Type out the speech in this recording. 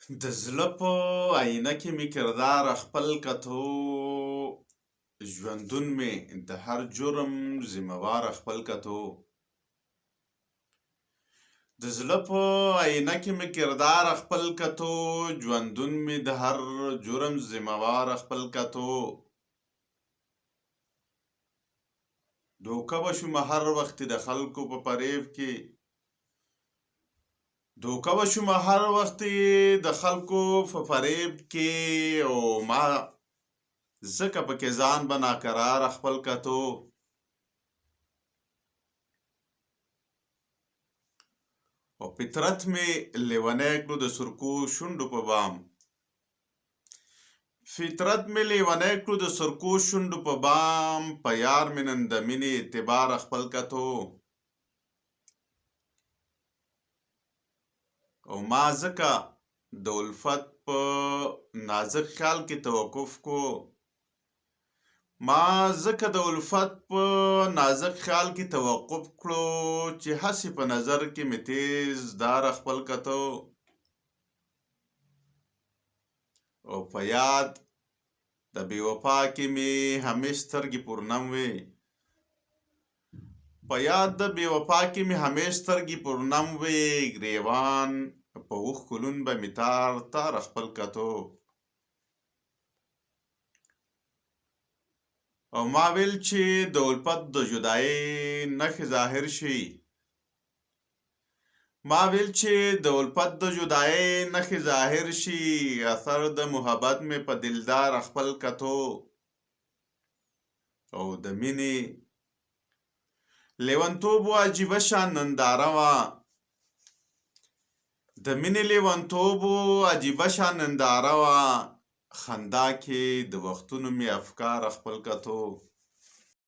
د زړه په آینه کې مې کردار خپل کتو، ژوندون مې د هر جرم ذمہوار خپل کتو. د زړه په آینه کې مې کردار خپل کتو، ژوندون مې د هر جرم ذمہوار خپل کتو. دوکه وشوم هر وخت د خلکو په فریب کې، دوکه وشوم هر وخت د خلکو په فریب کې، او ما ځکه پکې ځان به ناقرار خپل کتو. او فطرت مې لیونی کړو د سرکو شونډو په بام، فطرت مې لیونی کړو د سرکو شونډو په بام، په یار مې نن د مینې اعتبار خپل کتو. او ما ځکه د الفت په نازک خیال کې توقف کو، ما ځکه د الفت په نازک خیال کې توقف کړو، چې هسې په نظر کې مې تیز دار خپل کتو. او په یاد د بې وفا کې مې همیش سترګې پرنم وې، په یاد د بې وفا کې مې همیش سترګې پرنم وې، ګریوان په اوښکو لوند به مې تار تار خپل کتو. او ما ویل چې د الفت د جدایۍ نښې ظاهر شي، ما ویل چې د الفت د جدایۍ نښې ظاهر شي، اثر د محبت مې په دلدار خپل کتو. او د مینې لیونتوب و عجیبه شان ننداره وه، د مینې لیونتوب و عجیبه شان ننداره وه، خندا کې د وختونو مې افکار خپل کتو.